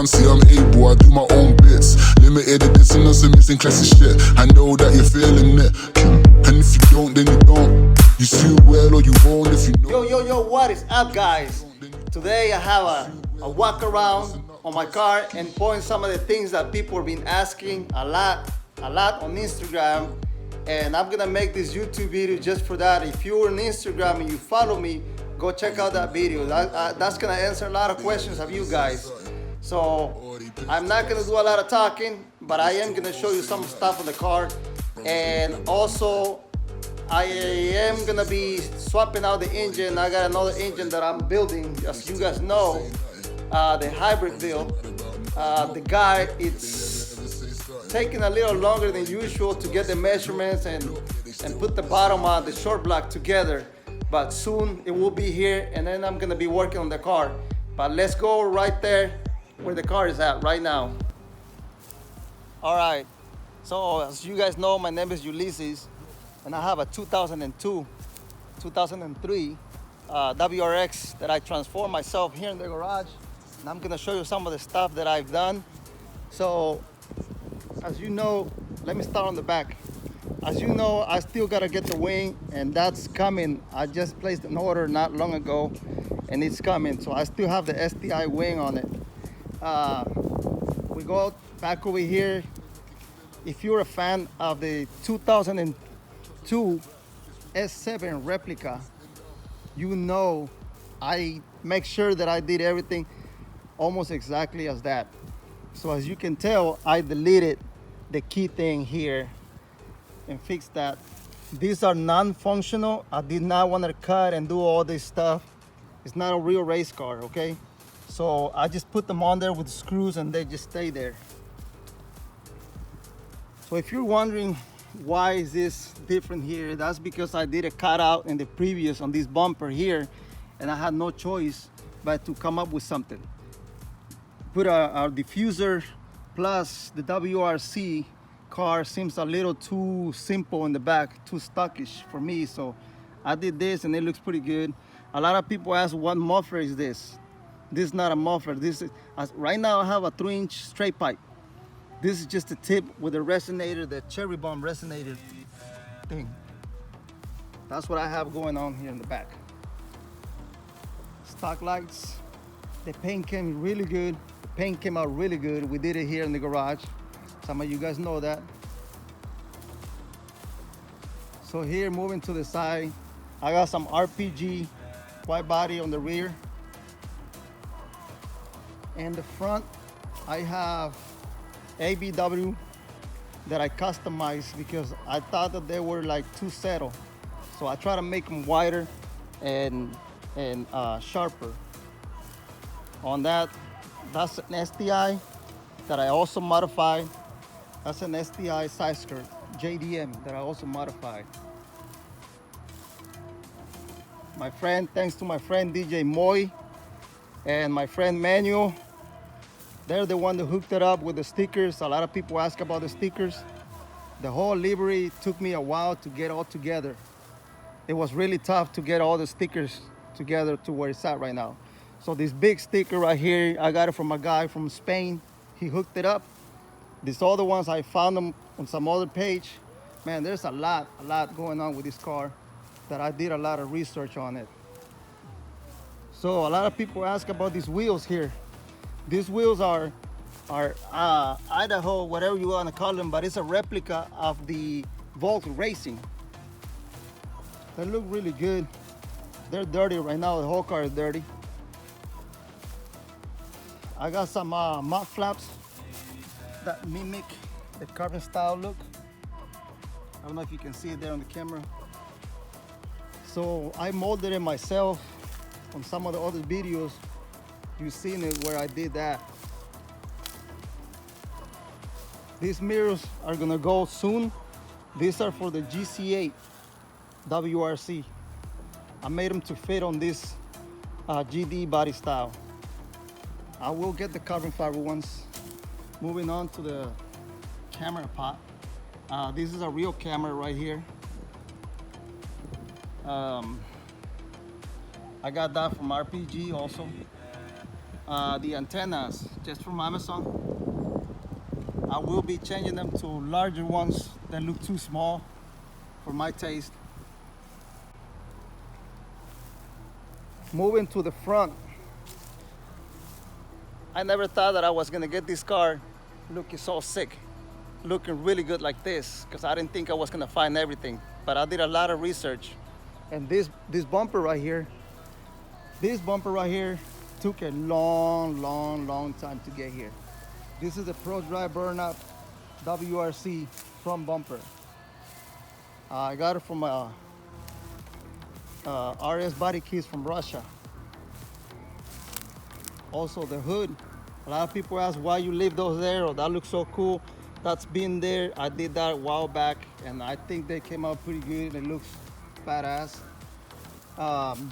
can't see I'm able, I do my own bits. Limited edition, no some missing classic shit. I know that you're feeling it, and if you don't, then you don't. You see well or you won't if you know. Yo, what is up, guys? Today I have a walk around on my car and point some of the things that people have been asking a lot on Instagram. And I'm gonna make this YouTube video just for that. If you're on Instagram and you follow me, go check out that video. That's gonna answer a lot of questions of you guys. So I'm not gonna do a lot of talking, but I am gonna show you some stuff on the car. And also, I am gonna be swapping out the engine. I got another engine that I'm building, as you guys know, the hybrid build. The guy, it's taking a little longer than usual to get the measurements and put the bottom on the short block together. But soon it will be here, and then I'm gonna be working on the car. But let's go right there where the car is at right now. All right, so as you guys know, my name is Ulysses. And I have a 2003 WRX that I transformed myself here in the garage. And I'm gonna show you some of the stuff that I've done. So, as you know, let me start on the back. As you know, I still gotta get the wing, and that's coming. I just placed an order not long ago, and it's coming. So I still have the STI wing on it. We go back over here. If you're a fan of the 2002 S7 replica, you know I make sure that I did everything almost exactly as that. So as you can tell, I deleted the key thing here and fixed that. These are non-functional. I did not want to cut and do all this stuff. It's not a real race car, okay? So I just put them on there with screws and they just stay there. So if you're wondering why is this different here, that's because I did a cutout in the previous on this bumper here, and I had no choice but to come up with something. Put a diffuser plus the WRC car seems a little too simple in the back, too stockish for me, so I did this and it looks pretty good. A lot of people ask, what muffler is this? This is not a muffler. This is, right now I have a 3-inch straight pipe. This is just a tip with a resonator, the cherry bomb resonator thing. That's what I have going on here in the back. Stock lights. The paint came really good. The paint came out really good. We did it here in the garage. Some of you guys know that. So here, moving to the side, I got some RPG white body on the rear. And the front, I have ABW that I customized because I thought that they were like too settled. So I try to make them wider and sharper. On that, that's an STI that I also modified. That's an STI side skirt, JDM, that I also modified. My friend, thanks to my friend DJ Moy and my friend Manuel, they're the one that hooked it up with the stickers. A lot of people ask about the stickers. The whole livery took me a while to get all together. It was really tough to get all the stickers together to where it's at right now. So this big sticker right here, I got it from a guy from Spain. He hooked it up. These other ones, I found them on some other page. Man, there's a lot going on with this car that I did a lot of research on it. So a lot of people ask about these wheels here. These wheels are Idaho, whatever you want to call them, but it's a replica of the Volt Racing. They look really good. They're dirty right now. The whole car is dirty. I got some mud flaps that mimic the carbon style look. I don't know if you can see it there on the camera. So I molded it myself. On some of the other videos, you've seen it where I did that. These mirrors are gonna go soon. These are for the GC8 WRC. I made them to fit on this GD body style. I will get the carbon fiber ones. Moving on to the camera pot. This is a real camera right here. I got that from RPG also. The antennas just from Amazon. I will be changing them to larger ones that look too small for my taste. Moving to the front, I never thought that I was gonna get this car looking so sick, looking really good like this, because I didn't think I was gonna find everything. But I did a lot of research, and this bumper right here, took a long time to get here. This is a Pro Drive burnout WRC front bumper. I got it from RS body kits from Russia. Also the hood, a lot of people ask why you leave those there, or that looks so cool. That's been there. I did that a while back, and I think they came out pretty good. It looks badass.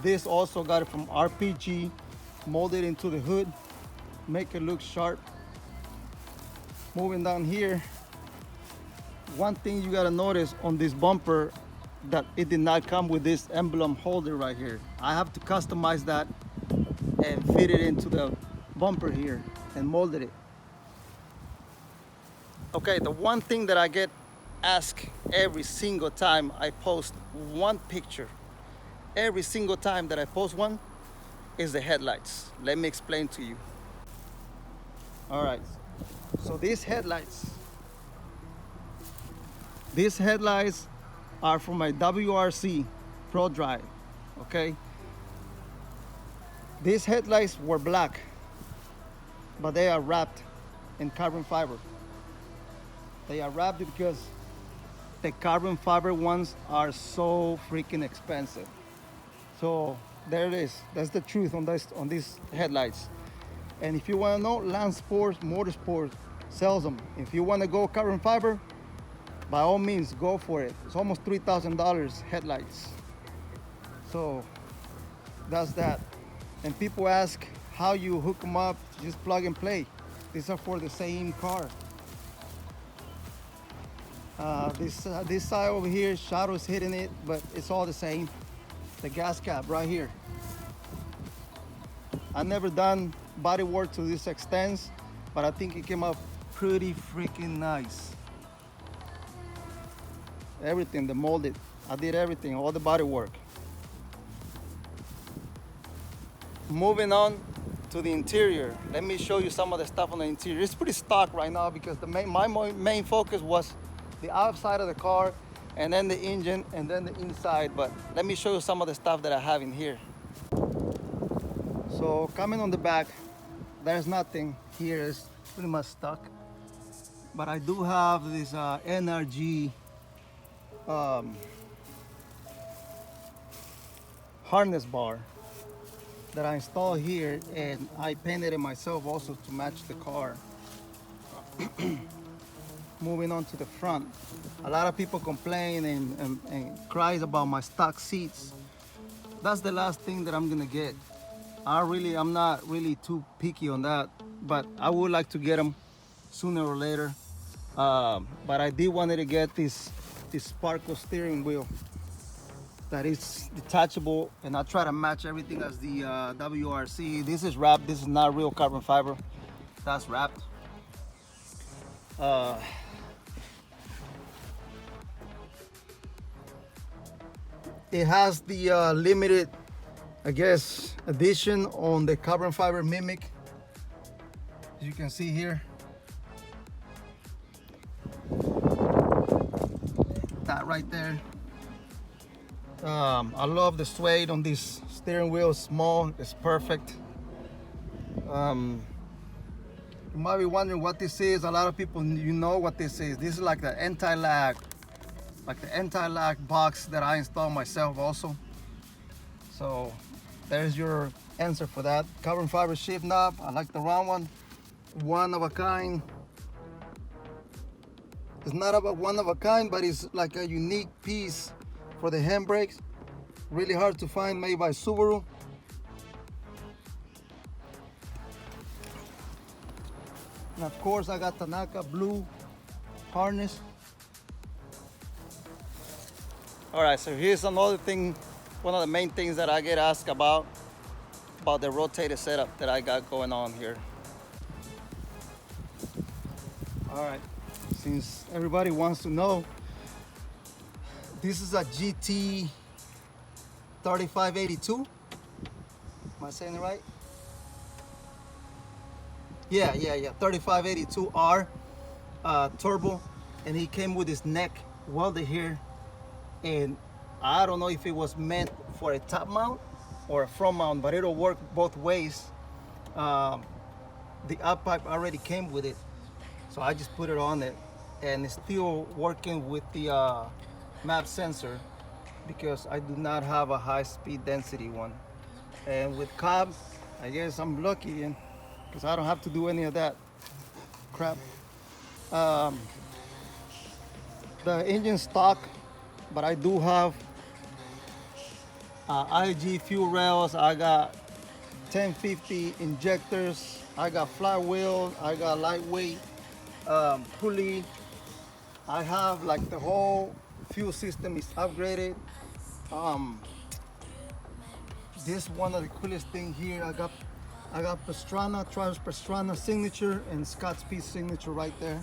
This also got it from RPG, molded into the hood, make it look sharp. Moving down here, one thing you gotta notice on this bumper, that it did not come with this emblem holder right here. I have to customize that and fit it into the bumper here and molded it. Okay, the one thing that I get asked every single time I post one picture, every single time that I post one, is the headlights. Let me explain to you. All right, so these headlights are from my WRC Pro Drive, okay? These headlights were black, but they are wrapped in carbon fiber. They are wrapped because the carbon fiber ones are so freaking expensive. So there it is. That's the truth on these headlights. And if you want to know, Land Sports Motorsport sells them. If you want to go carbon fiber, by all means, go for it. It's almost $3,000 headlights. So that's that. And people ask how you hook them up. Just plug and play. These are for the same car. This side over here, shadows hitting it, but it's all the same. The gas cap right here. I've never done body work to this extent, but I think it came out pretty freaking nice. Everything, the molded, I did everything, all the body work. Moving on to the interior, let me show you some of the stuff on the interior. It's pretty stock right now because my main focus was the outside of the car, and then the engine, and then the inside. But let me show you some of the stuff that I have in here. So coming on the back, there's nothing here. It's pretty much stuck. But I do have this NRG harness bar that I installed here, and I painted it myself also to match the car. Moving on to the front, a lot of people complain and cries about my stock seats. That's the last thing that I'm gonna get. I'm not really too picky on that, but I would like to get them sooner or later. But I did wanted to get this Sparkle steering wheel that is detachable, and I try to match everything as the WRC. This is wrapped. This is not real carbon fiber. That's wrapped. It has the limited, I guess, edition on the carbon fiber Mimic, as you can see here. That right there. I love the suede on this steering wheel. It's small, it's perfect. You might be wondering what this is. A lot of people, you know what this is. This is like the anti-lag box that I installed myself also. So there's your answer for that. Carbon fiber shift knob. I like the round one of a kind. It's not about one of a kind, but it's like a unique piece for the handbrakes. Really hard to find, made by Subaru. And of course I got Tanaka blue harness. All right, so here's another thing, one of the main things that I get asked about the rotator setup that I got going on here. All right, since everybody wants to know, this is a GT 3582. Am I saying it right? Yeah, 3582R turbo, and he came with his neck welded here, and I don't know if it was meant for a top mount or a front mount, but it'll work both ways. The up pipe already came with it, so I just put it on it, and it's still working with the map sensor because I do not have a high speed density one. And with Cobb, I guess I'm lucky because I don't have to do any of that crap. The engine stock, but I do have IG fuel rails. I got 1050 injectors. I got flywheel. I got lightweight pulley. I have like the whole fuel system is upgraded. This one of the coolest thing here. I got Pastrana, Travis Pastrana signature and Scott Speed signature right there.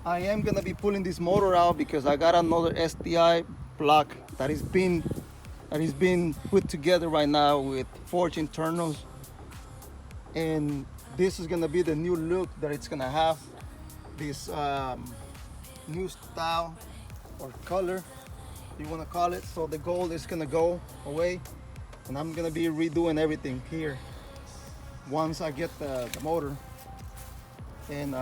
I am gonna be pulling this motor out because I got another STI block that is being put together right now with forged internals, and this is gonna be the new look that it's gonna have. This new style or color, you wanna call it. So the gold is gonna go away, and I'm gonna be redoing everything here once I get the motor. And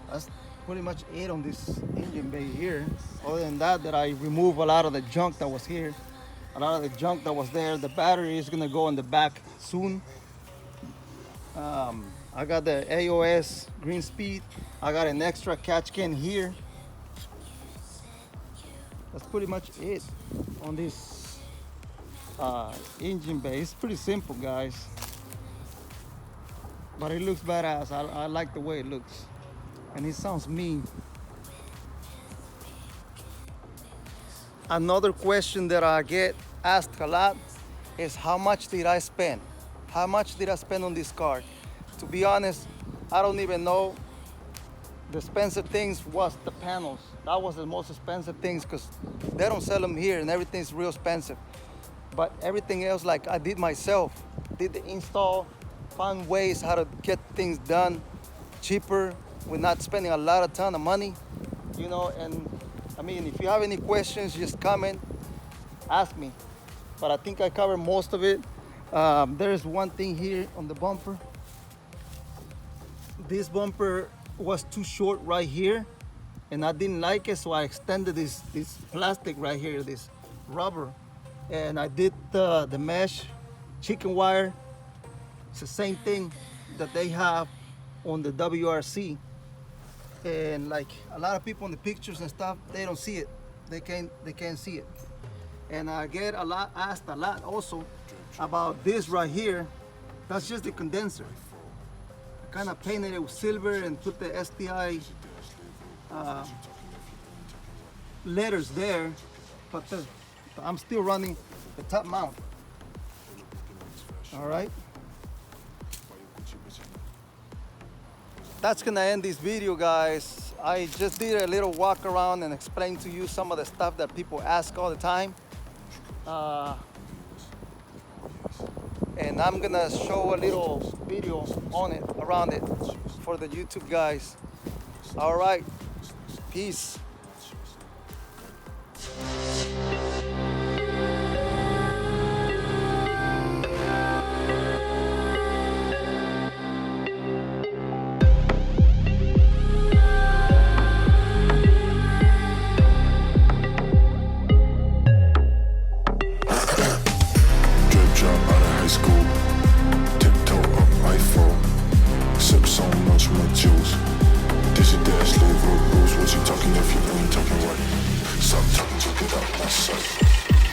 that's pretty much it on this engine bay here. Other than that I remove a lot of the junk that was here, a lot of the junk that was there. The battery is gonna go in the back soon. I got the AOS green speed. I got an extra catch can here. That's pretty much it on this engine bay. It's pretty simple, guys, but it looks badass. I like the way it looks, and it sounds mean. Another question that I get asked a lot is how much did I spend? How much did I spend on this car? To be honest, I don't even know. The expensive things was the panels. That was the most expensive things because they don't sell them here and everything's real expensive. But everything else, like I did myself, did the install, found ways how to get things done cheaper with not spending a lot of ton of money, you know. And I mean, if you have any questions, just comment, ask me. But I think I covered most of it. There's one thing here on the bumper. This bumper was too short right here, and I didn't like it, so I extended this plastic right here, this rubber, and I did the mesh chicken wire. It's the same thing that they have on the WRC, and like a lot of people in the pictures and stuff, they don't see it. They can't see it. And I get asked a lot also about this right here. That's just the condenser. I kind of painted it with silver and put the STI letters there, but I'm still running the top mount. All right. That's gonna end this video, guys. I just did a little walk around and explain to you some of the stuff that people ask all the time. And I'm gonna show a little video on it, around it, for the YouTube guys. All right, peace. Talking if you ain't talking right. Stop talking, take it out my sight.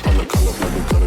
I look all up like we got